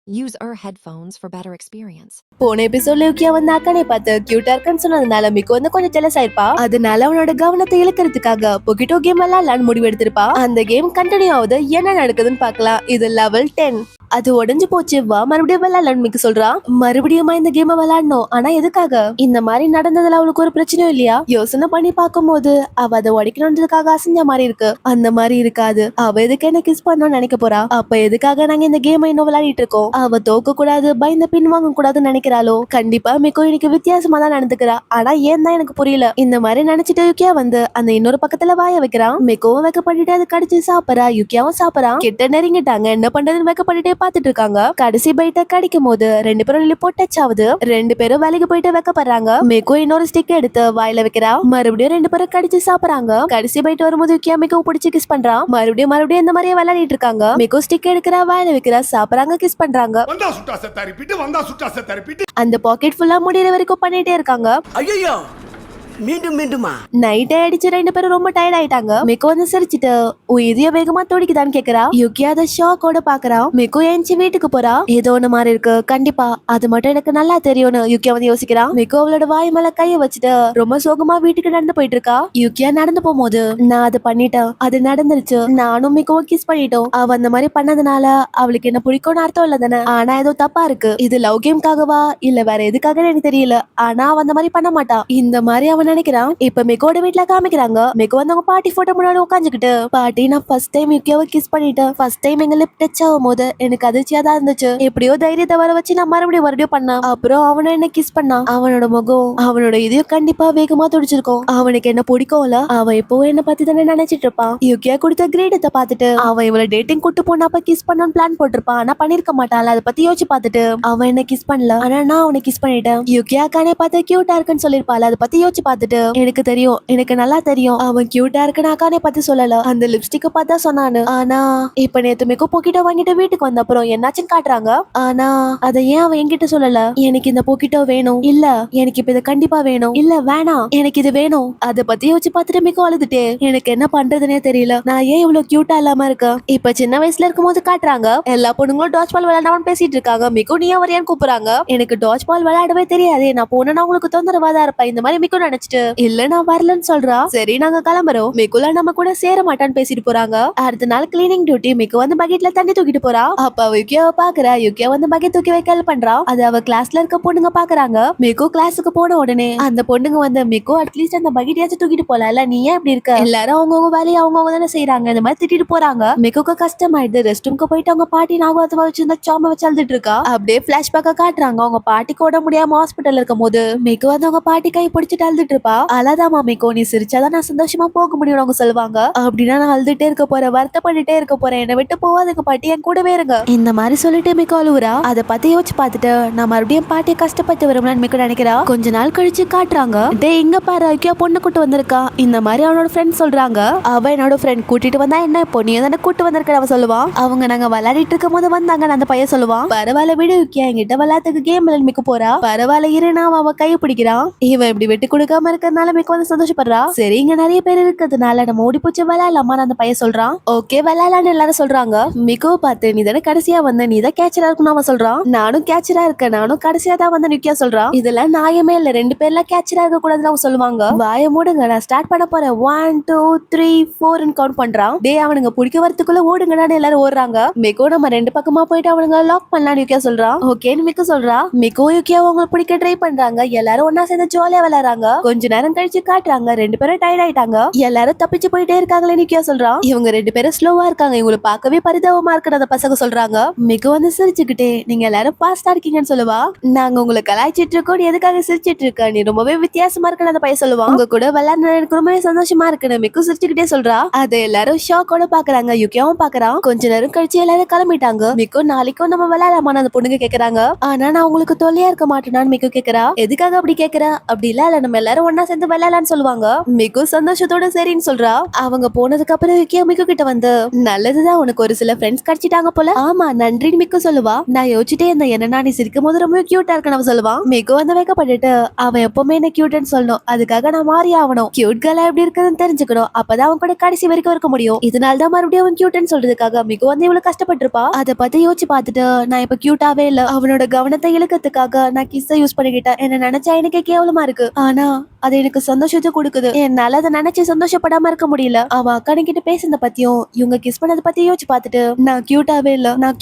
Use our headphones for better experience. போன எபிசோட்ல யூக்கியா வந்து அக்கானை பார்த்து கியூட்டா இருக்குன்னு சொன்னதுனால மிக்கு வந்து கொஞ்சம் ஜெலஸ் ஆயிருப்பா. அதனால அவனோட கவனத்தை இழுக்கிறதுக்காக பொகிட்டோ கேம் விளையாடலான்னு முடிவு எடுத்திருப்பா. அந்த கேம் கண்டினியூ ஆகுது, என்ன நடக்குதுன்னு பார்க்கலாம். இது லெவல் 10. அது உடஞ்சு போச்சு, வா மறுபடியும் விளையாடலான்னு மிக்கு சொல்றா. மறுபடியும் இந்த கேம் விளையாடணும், ஆனா எதுக்காக? இந்த மாதிரி நடந்ததுல அவளுக்கு ஒரு பிரச்சனையும் இல்லையா? யோசனை பண்ணி பார்க்கும் போது அவ அதை உடைக்கணுன்றதுக்காக அசைஞ்ச மாதிரி இருக்கு. அந்த மாதிரி இருக்காது. அவ எதுக்கு என்ன கிஸ் பண்ணணும்னு நினைக்க போறா? அப்ப எதுக்காக நாங்க இந்த கேம் இன்னும் விளையாடிட்டு இருக்கோம்? அவ தோக்க கூடாது, பயந்த பின் வாங்க கூடாதுன்னு நினைக்கிறாளோ? கண்டிப்பா மிக்கோ இன்னைக்கு வித்தியாசமா தான் நடந்துக்கிறா. ஆனா ஏன் தான் எனக்கு புரியல. இந்த மாதிரி நினைச்சிட்டு யுக்கியா வந்து அந்த இன்னொரு பக்கத்துல வாய வைக்கிறான். மிக்கவும் வைக்கப்பட்டுட்டு அது கடிச்சு சாப்பிடறா. யுக்கியாவும் சாப்பிடறான். கிட்ட நெருங்கிட்டாங்க, என்ன பண்றதுன்னு வைக்கப்பட்டுட்டே பாத்துட்டு இருக்காங்க. கடைசி பைட்ட கடிக்கும் போது ரெண்டு பேரும் லிப்போட் டச் ஆகுது. ரெண்டு பேரும் வேலைக்கு போயிட்டு வைக்கப்படுறாங்க. மிக்கோ இன்னொரு ஸ்டிக் எடுத்து வாயில வைக்கிறா. மறுபடியும் ரெண்டு பேரும் கடிச்சு சாப்பிடறாங்க. கடைசி பைட் வரும்போது யுக்கியா மிக்கோ பிடிச்சு கிஸ் பண்றான். மறுபடியும் இந்த மாதிரியே விளையாடிட்டு இருக்காங்க. மிக்கோ ஸ்டிக் எடுக்கிறா, வாயில வைக்கிறா, சாப்பிடறாங்க, கிஸ் பண்றாங்க. அந்த பாக்கெட் ஃபுல்லா முடியற வரைக்கும் பண்ணிட்டே இருக்காங்க. ஐயோ மீண்டும் மீண்டுமா? நைட் ஆயிடுச்சு, ரெண்டு பேரும் ரொம்ப டயர்ட் ஆயிட்டாங்க. மிக்கோ வந்து சிரிச்சிட்டு இதய வேகமா துடிக்குதான்னு கேக்குறா. யுக்கியா அதை ஷாக்கோட பாக்குறா. மிக்கோ ஏஞ்சி வீட்டுக்கு போறா. ஏதோ ஒண்ணு மாதிரி இருக்கு, கண்டிப்பா அது மட்டும் எனக்கு நல்லா தெரியும்னு யுக்கியா வந்து யோசிக்கிறா. மிக்கோ அவளோட வாய் மேல கைய வச்சுட்டு ரொம்ப சோகமா வீட்டுக்கு நடந்து போயிட்டு இருக்கா. யுக்கியா நடந்து போகும்போது, நான் அது பண்ணிட்டேன், அது நடந்துருச்சு, நானும் மிக்கோ கிஸ் பண்ணிட்டோம். அவ அந்த மாதிரி பண்ணதுனால அவளுக்கு என்ன பிடிக்கும்னு அர்த்தம் இல்ல தானே? ஆனா ஏதோ தப்பா இருக்கு. இது லவ் கேம்காகவா இல்ல வேற எதுக்காக எனக்கு தெரியல. ஆனா அவ அந்த மாதிரி பண்ண மாட்டா. இந்த மாதிரி அவன் நினைக்கிறான். இப்ப மிக்கோட வீட்டுல காமிக்கிறாங்க. மிக்கோ வந்து அவங்க பாட்டி போட்டோ முன்னாடி உட்காந்துக்கிட்டு, பாட்டி நான் ஃபர்ஸ்ட் டைம் யுக்கியாவை கிஸ் பண்ணிட்டேன். ஃபர்ஸ்ட் டைம் எங்க லிப் டச் ஆகும் போது எனக்கு அதிர்ச்சியா தான் இருந்துச்சு. எப்படியோ தைரியத்தை வர வச்சு நான் மறுபடியும் பண்ணான். அப்புறம் அவனை என்ன கிஸ் பண்ணான். அவனோட முகம், அவனோட இதயம் கண்டிப்பா வேகமா துடிச்சிருக்கும். அவனுக்கு என்ன பிடிக்கும்ல. அவன் இப்போ என்ன பத்தி தானே நினைச்சிட்டு இருப்பான். யுக்கியா கொடுத்த கிரேடத்தை பார்த்துட்டு அவன் இவளை டேட்டிங் கூட்டு போனப்ப கிஸ் பண்ணணும்னு பிளான் போட்டிருப்பான். ஆனா பண்ணிருக்க மாட்டான். அதை பத்தி யோசிச்சு பார்த்துட்டு அவன் என்ன கிஸ் பண்ணல, ஆனா நான் அவனை கிஸ் பண்ணிட்டேன். யுக்கியா கானே பார்த்து கியூட்டா இருக்குன்னு சொல்லிருப்பாள். அதை பத்தி யோசிச்சு பார்த்துட்டு, எனக்கு தெரியும், எனக்கு நல்லா தெரியும் அவன் கியூட்டா இருக்குன்னு அக்கானே பத்தி சொல்லல, அந்த லிப்ஸ்டிக்க பார்த்தா சொன்னானு. ஆனா இப்ப நேத்து மிக்கோ போக்கிட்டோ வாங்கிட்டு வீட்டுக்கு வந்த அப்புறம் என்னாச்சுன்னு காட்டுறாங்க. ஆனா அதை ஏன் அவன் என்கிட்ட சொல்லல? எனக்கு இந்த போக்கிட்டோ வேணும், இல்ல எனக்கு இப்ப இது கண்டிப்பா வேணும், இல்ல வேணாம் எனக்கு இது வேணும். அதை பத்தி யோசிச்சு பார்த்துட்டு மிக்கோ அழுதுட்டே, எனக்கு என்ன பண்றதுனே தெரியல, நான் ஏன் இவ்வளவு கியூட்டா இல்லாம இருக்கேன். இப்ப சின்ன வயசுல இருக்கும் போது காட்டுறாங்க, எல்லா பொண்ணுங்களும் டாச் பால் விளையாடாம பேசிட்டு இருக்காங்க. மிக்கோ நீ வரையான்னு கூப்பிடுறாங்க. எனக்கு டாச் பால் விளையாடவே தெரியாது, நான் போனா உங்களுக்கு தொந்தரவா தான் இருப்பேன். இந்த மாதிரி மிக்கோ நினைச்சிட்டு, இல்ல நான் வரலன்னு சொல்றா. சரி நாங்க கிளம்புறோம். மிக்குல நம்ம கூட சேர மாட்டான்னு பேசிட்டு போறாங்க. அடுத்த நாள் கிளீனிங் டியூட்டி. மிக்கு வந்து பக்கெட்ல தண்ணி தூக்கிட்டு போறா. அப்ப அவ யுக்கியாவை பாக்குறா. யுக்கியா வந்து பக்கெட் தூக்கி வைக்க ஹெல்ப் பண்றா. அது அவ கிளாஸ்ல இருக்க பொண்ணுங்க பாக்குறாங்க. மிக்கு கிளாஸுக்கு போன உடனே அந்த பொண்ணுங்க வந்து, மிக்கு அட்லீஸ்ட் அந்த பக்கெட்யாச்சும் தூக்கிட்டு போல, இல்ல நீ ஏன் இப்படி இருக்க? எல்லாரும் அவங்கவுங்க வேலையை அவங்கவுங்க தானே செய்யறாங்க. இந்த மாதிரி திட்டிட்டு போறாங்க. மிக்குக்கு கஷ்டமாயிடுது. ரெஸ்ட் ரூம்க்கு போயிட்டு அவங்க பாட்டி நாகவத்தமா வச்சிருந்த சாம வச்சு அழுதுட்டு இருக்கா. அப்படியே பிளாஷ்பேக்கா காட்டுறாங்க. அவங்க பாட்டிக்கு உட முடியாம ஹாஸ்பிட்டல் இருக்கும் போது மிக்கு வந்து அவங்க பாட்டி கை பிடிச்சிட்டு அழுதுட்டு இருப்பா. அழாதாமா மிக்கோ, நீ சிரிச்சாதான் நான் சந்தோஷமா போக முடியும் அவங்க சொல்லுவாங்க. அப்படின்னா நான் அழுதுட்டே இருக்க போறேன், வருத்தப்பட்டுட்டே இருக்க போறேன், என்னை விட்டு போவாதுங்க பாட்டி, என் கூடவே இருங்க. இந்த மாதிரி சொல்லிட்டு மிக்கோ அழுவுறா. அதை பத்தி யோசிச்சு பார்த்துட்டு நான் மறுபடியும் பாட்டியை கஷ்டப்பட்டு வரும்னு மிக்கோ நினைக்கிறா. கொஞ்ச நாள் கழிச்சு காட்டுறாங்க. டே இங்க பாரு, ஐக்கியா பொண்ணு கூட்டு வந்திருக்கா. இந்த மாதிரி அவனோட ஃப்ரெண்ட் சொல்றாங்க. அவ என்னோட ஃப்ரெண்ட் கூட்டிட்டு வந்தா என்ன, இப்போ நீ தானே கூட்டு வந்திருக்க அவன் சொல்லுவான். அவங்க நாங்க விளையாடிட்டு இருக்கும் போது வந்தாங்க, அந்த பையன் சொல்லுவான். பரவாயில்ல விடு யுக்கியா, என்கிட்ட விளையாட்டுக்கு கேம் மிக்க போறா. பரவாயில்ல இரு, நான் அவன் கையை பிடிக்கிறான். இவன் இப்படி விட்டு கொடுக்காம இருக்கிறதுனால மிக்க வந்து சந்தோஷப்படுறா. சரி இங்க நிறைய பேர் இருக்கிறதுனால நம்ம ஓடி போச்சு விளையாடலாமா அந்த பையன் சொல்றான். ஓகே விளையாடலான்னு எல்லாரும் சொல்றாங்க. மிக்கோ பார்த்து, நீ தானே கடைசியா வந்த, நீ தான் கேச்சரா இருக்குன்னு அவன் சொல்றான். நானும் கேச்சரா இருக்கேன், நானும் கடைசியா தான் வந்து நிக்கியா சொல்றான். இதெல்லாம் நியாயமே இல்ல, ரெண்டு பேர்லாம் கேச்சரா இருக்க கூடாதுன்னு அவங்க சொல்லுவாங்க. வாய மூடுங்க, நான் ஸ்டார்ட் பண்ண போறேன், 1 2 3 4 கவுண்ட் பண்றான். டே அவனுங்க பிடிக்க வரதுக்குள்ள ஓடுங்கடான்னு எல்லாரும் ஓடுறாங்க. மிக்கோ நம்ம ரெண்டு பக்கமா போயிட்டு அவனுங்க லாக் பண்ணலாம் யுக்கியா சொல்றான். ஓகேன்னு மிக்கோ சொல்றா. மிக்கோ யுக்கியா அவங்க பிடிக்க ட்ரை பண்றாங்க. எல்லாரும் ஒன்னா சேர்ந்து ஜாலியா விளையாடுறாங்க. கொஞ்ச நேரம் கழிச்சு காட்டுறாங்க, ரெண்டு பேரும் டயர்ட் ஆயிட்டாங்க. எல்லாரும் தப்பிச்சு போயிட்டே இருக்காங்களே நிக்கியா சொல்றான். இவங்க ரெண்டு பேரும் ஸ்லோவா இருக்காங்க, இவங்களை பார்க்கவே பரிதாபமா இருக்கிறத பசங்க சொல்றாங்க. மிக வந்து சிரிச்சுக்கிட்டே, நீங்க எல்லாரும் பாஸ்டா இருக்கீங்கன்னு சொல்லுவா. நாங்க உங்களை கலாய்ச்சிட்டு இருக்கோம், நீ எதுக்காக சிரிச்சிட்டு இருக்க, நீ ரொம்பவே வித்தியாசமா இருக்குன்னு அந்த பையன் சொல்லுவான். உங்க கூட விளையாட எனக்கு ரொம்பவே சந்தோஷமா இருக்குன்னு மிக்கு சிரிச்சுக்கிட்டே சொல்றா. அது எல்லாரும் ஷாக்கோட பாக்குறாங்க. யுக்கியாவும் பாக்குறான். கொஞ்ச நேரம் கழிச்சு எல்லாரும் கிளம்பிட்டாங்க. மிக்கு நாளைக்கும் நம்ம விளையாடலாமான்னு அந்த பொண்ணுங்க கேக்குறாங்க. ஆனா நான் உங்களுக்கு தொல்லையா இருக்க மாட்டேனான்னு மிக்கு கேக்குறா. எதுக்காக அப்படி கேக்குறா? அப்படி இல்ல நம்ம எல்லாரும் எல்லாரும் ஒன்னா சேர்ந்து விளையாடலான்னு சொல்லுவாங்க. மிகு சந்தோஷத்தோட சரின்னு சொல்றா. அவங்க போனதுக்கு அப்புறம் யுக்கியா மிகு கிட்ட வந்து, நல்லதுதான் உனக்கு ஒரு சில ஃப்ரெண்ட்ஸ் கிடைச்சிட்டாங்க போல. ஆமா நன்றின்னு மிக்கு சொல்லுவா. நான் யோசிச்சுட்டே இருந்தேன் என்னன்னா நீ சிரிக்கும் போது ரொம்ப கியூட்டா இருக்குன்னு அவன் சொல்லுவான். மிகு வந்து வைக்கப்பட்டுட்டு அவன் எப்பவுமே என்ன கியூட்னு சொல்லணும், அதுக்காக நான் மாறி ஆகணும், கியூட் கேர்ளா எப்படி இருக்குதுன்னு தெரிஞ்சுக்கணும், அப்பதான் அவன் கூட கடைசி வரைக்கும் இருக்க முடியும். இதனால தான் மறுபடியும் அவன் கியூட்னு சொல்றதுக்காக மிகு வந்து இவ்வளவு கஷ்டப்பட்டிருப்பா. அதை பத்தி யோசிச்சு பார்த்துட்டு நான் இப்ப கியூட்டாவே இல்ல, அவனோட கவனத்தை இழுக்கிறதுக்காக நான் கிஸ்ஸ யூஸ் பண்ணிக்கிட்டேன். என்ன நினைச்சா எனக்கே கேவலமா இருக்கு, ஆனா அது எனக்கு சந்தோஷத்தை கொடுக்குது. என்னால அதை நினைச்சு சந்தோஷப்படாம இருக்க முடியல. அவன் அக்கா கிட்ட பேசுனத பத்தியும் இவங்க கிஸ் பண்ணத பத்தி யோசிச்சு பார்த்துட்டு நான் கியூட்டாவே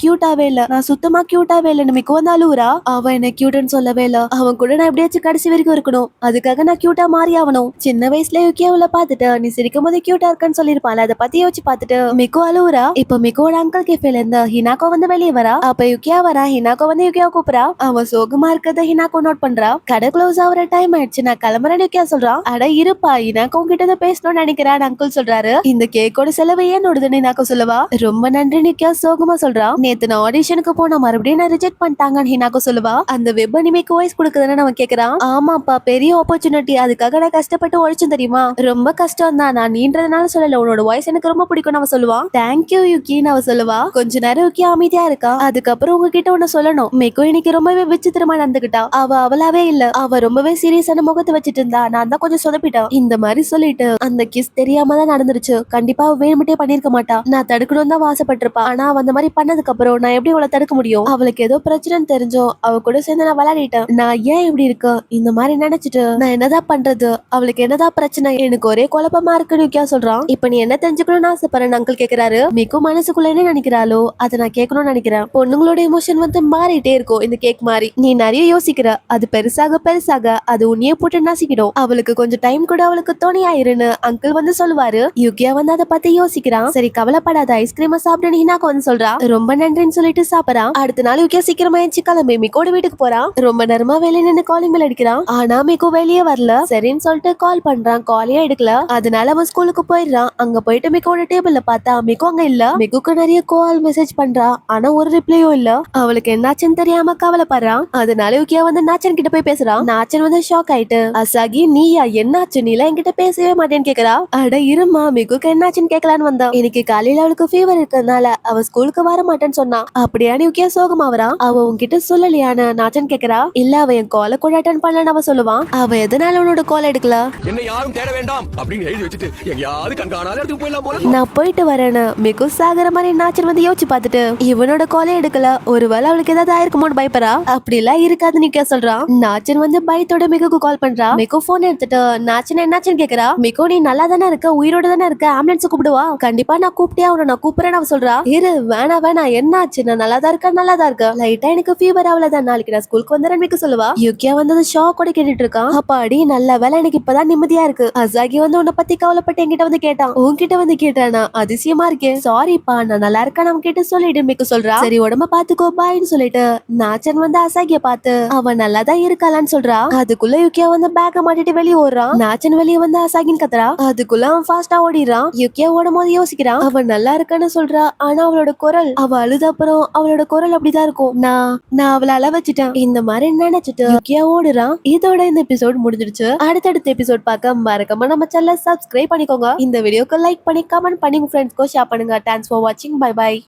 இல்ல, நான் சுத்தமா கியூட்டாவே இல்லன்னு மிக்கு வந்து அழுவுறா. அவன் என்ன கியூட்னு சொல்லவே இல்ல, அவன் கூட நான் எப்படியாச்சும் கடைசி வரைக்கும் இருக்கணும், அதுக்காக நான் கியூட்டா மாறி ஆகணும். சின்ன வயசுல யுக்கியாவுல பாத்துட்டு நீ சிரிக்கும் போது கியூட்டா இருக்கான்னு சொல்லிருப்பாள், அதை பத்தி யோசிச்சு பார்த்துட்டு மிக்கு அழுவுறா. இப்ப மிக்கோட அங்கிள் கேஃபேல இருந்து ஹினாக்கோ வந்து வெளியே வரா. அப்ப யுக்கியா வரா. ஹினாக்கோ வந்து யுக்கியா கூப்பிடா. அவன் சோகமா இருக்கிறத ஹினாக்கோ நோட் பண்றா. கடை க்ளோஸ் ஆகுற டைம் ஆயிடுச்சு, நான் கிளம்புறேன்னு யுக்கியா சொல்றான். அட இருப்பா, ஹினாக்கோ உங்ககிட்ட பேசணும்னு நினைக்கிறான் அங்கிள் சொல்றாரு. இந்த கேக்கோட செலவு ஏன் நோடுதுன்னு ஹினாக்கோ சொல்லுவா. ரொம்ப நன்றி யுக்கியா சோகமா சொல்றா. நேத்து நான் ஆடிஷனுக்கு போன மறுபடியும் நான் ரிஜெக்ட் பண்ணிட்டாங்கன்னு ஹினாக்கோ சொல்லுவா. அந்த வெப் அனிமேக்கு வாய்ஸ் கொடுக்குதுன்னு அவன் கேக்குறான். ஆமாப்பா பெரிய ஆப்பர்ச்சுனிட்டி, அதுக்காக நான் கஷ்டப்பட்டு உழைச்சும் தெரியுமா, ரொம்ப கஷ்டம் தான், நான் நீன்றதுனால சொல்லல, உன்னோட வாய்ஸ் எனக்கு ரொம்ப பிடிக்கும் அவன் சொல்லுவான். தேங்க்யூ யுக்கின்னு அவ சொல்லுவா. கொஞ்ச நேரம் யுக்கி அமைதியா இருக்கா. அதுக்கப்புறம் உங்ககிட்ட ஒண்ணு சொல்லணும், மிக்கோ இன்னைக்கு ரொம்பவே விசித்திரமா நடந்துகிட்டா. அவளாவே இல்ல, அவ ரொம்பவே சீரியஸான முகத்தை வச்சுட்டு இருந்தா, நான் தான் கொஞ்சம் சொதப்பிட்டேன். இந்த மாதிரி சொல்லிட்டு அந்த கிஸ் தெரியாம தான் நடந்துருச்சு, கண்டிப்பா அவ வேணுமிட்டே பண்ணிருக்க மாட்டா, நான் தடுக்கணும் தான் ஆசைப்பட்டிருப்பா. ஆனா அவ அந்த மாதிரி பண்ணதுக்கு அப்புறம் நான் எப்படி அவளை தடுக்க முடியும், அவளுக்கு ஏதோ பிரச்சனைன்னு தெரிஞ்சோ அவ கூட சேர்ந்து நான் விளையாடிட்டேன். நான் ஏன் இப்படி இருக்க இந்த மாதிரி நினைச்சிட்டு நான் என்னதான் பண்றது, அவளுக்கு என்னதான் பிரச்சனை, எனக்கு ஒரே குழப்பமா இருக்குன்னு யுக்கியா சொல்றான். இப்ப நீ என்ன தெரிஞ்சுக்கணும்னு ஆசைப்படுறேன்னு அங்கிள் கேக்குறாரு. மிக்கு மனசுக்குள்ள என்ன நினைக்கிறாளோ அதை நான் கேட்கணும்னு நினைக்கிறேன். பொண்ணுங்களோட எமோஷன் வந்து மாறிட்டே இருக்கும் இந்த கேக் மாதிரி, நீ நிறைய யோசிக்கிற, அது பெருசாக அது உன்னையே போட்டு நசிக்கிடும், அவளுக்கு கொஞ்சம் டைம் கூட, அவளுக்கு துணையாயிருன்னு அங்கிள் வந்து சொல்லுவாரு. யுக்கியா வந்து அதை பத்தி யோசிக்கிறான். சரி கவலைப்படாத, ஐஸ்கிரீம் சாப்பிடுன்னு ஹினாக்கோ வந்து சொல்றா. ரொம்ப நன்றின்னு சொல்லிட்டு சாப்பிடறான். அடுத்த நாள் யுக்கியா சீக்கிரமா எழுந்து கிளம்பி மிக்கோட வீட்டுக்கு போறான். ரொம்ப நேரமா வெளியே நின்று காலிங் பெல் அடிக்கிறான். ஆனா மிக்கோ வெளியே வரல. சரின்னு சொல்லிட்டு கால் பண்றான், காலே எடுக்கல. அதனால அவன் ஸ்கூலுக்கு போயிடுறான். அங்க போயிட்டு மிக்கோட டேபிள்ல பார்த்தா மிக்கோ அங்க இல்ல. மிக்குக்கு நிறைய கால் மெசேஜ் பண்றா, ஆனா ஒரு ரிப்ளையும் இல்ல. அவளுக்கு என்னாச்சுன்னு தெரியாம கவலைப்படுறான். அதனால யுக்கியா வந்து நாச்சன் கிட்ட போய் பேசுறான். நாச்சன் வந்து ஷாக் ஆயிட்டு, அசாகி நீயா, என்னாச்சு, நீலாம் என்கிட்ட பேசவே மாட்டேன்னு கேக்குறா. அட இருமா, மிக்குக்கு என்னாச்சுன்னு கேட்கலான்னு வந்தா. இன்னைக்கு காலையில அவளுக்கு ஃபீவர் இருக்கிறதுனால அவ ஸ்கூலுக்கு வர மாட்டேன்னு சொன்னா. அப்படியானு யுக்கியா சோகமாவறா. அவ உன்கிட்ட சொல்லலையான்னு நாச்சன் கேக்குறா. இல்ல அவ என் காலை கூட அட்டன் பண்ணலன்னு அவ சொல்லுவான். அவ எதனால உன்னோட கால் எடுக்கல, என்ன யாரும் தேட வேண்டாம் அப்படின்னு எழுதி வச்சுட்டு எங்கயாவது கண்காணாத இடத்துக்கு போயிடலாம் போல. நான் போயிட்டு வரேன்னு மிக்கு சாகர மாதிரி நாச்சன் வந்து யோசிச்சு பார்த்துட்டு இவனோட காலே எடுக்கல, ஒருவேளை அவளுக்கு ஏதாவது ஆயிருக்குமோன்னு பயப்பறா. அப்படி எல்லாம் இருக்காதுன்னு யுக்கியா சொல்றான். நாச்சன் வந்து பயத்தோட மிக்குக்கு கால் பண்றா. மிக்கு போன் எடுத்துட்டு நாச்சன் என்னாச்சுன்னு கேக்குறா. மிக்கு நீ நல்லா தானே இருக்க, உயிரோட தானே இருக்க, ஆம்புலன்ஸ் கூப்பிடுவா. கண்டிப்பா நான் கூப்பிட்டே அவனை, நான் கூப்பிடுறேன்னு அவ சொல்றா. இரு வேணா என்னாச்சு, நான் நல்லா தான் இருக்க, லைட்டா எனக்கு ஃபீவர், அவ்வளவுதான், நாளைக்கு நான் ஸ்கூலுக்கு வந்துறேன் மிக்கு சொல்லுவா. யுக்கியா வந்து ஷாக்கோட கேட்டுட்டு இருக்கான். அப்பாடி நல்ல வேலை, எனக்கு இப்பதான் நிம்மதியா இருக்கு. அசாகி வந்து உன்னை பத்தி கவலைப்பட்டு என்கிட்ட வந்து கேட்டான். உன்கிட்ட வந்து கேட்டானா, அதிசயமா இருக்கேன், சாரிப்பா, நான் நல்லா இருக்கேன் அவன் கிட்ட சொல்லிட்டு மிக்கு சொல்றா. சரி உடம்ப பாத்துக்கோ பாய்ன்னு சொல்லிட்டு நாச்சன் வந்து அசாகிய பார்த்து அவன் நல்லாதான் இருக்காளான்னு சொல்றா. அதுக்குள்ள யுக்கியா வந்து பேக்க மாட்டிட்டு வெளியே ஓடுறான். நாச்சன் வெளியே வந்து அசாகின்னு கத்துறா. அதுக்குள்ள அவன் ஃபாஸ்டா ஓடிடுறான். யுக்கியா ஓடும் போது யோசிக்கிறான், அவன் நல்லா இருக்கான்னு சொல்றா, ஆனா அவளோட குரல், அவ அழுத அப்புறம் அவளோட குரல் அப்படிதான் இருக்கும். நான் அவளை அள வச்சுட்டேன் இந்த மாதிரி நினைச்சிட்டு யுக்கியா ஓடுறான். இதோட இந்த எபிசோட் முடிஞ்சிடுச்சு. அடுத்தடுத்த எபிசோட் பார்க்க மறக்காம நம்ம சேனலை சப்ஸ்கிரைப் பண்ணிக்கோங்க. இந்த வீடியோக்கு லைக் பண்ணி கமெண்ட் பண்ணி உங்க ஃப்ரெண்ட்ஸ்க்கு ஷேர் பண்ணுங்க. தேங்க்ஸ் ஃபார் வாட்சிங். Bye by.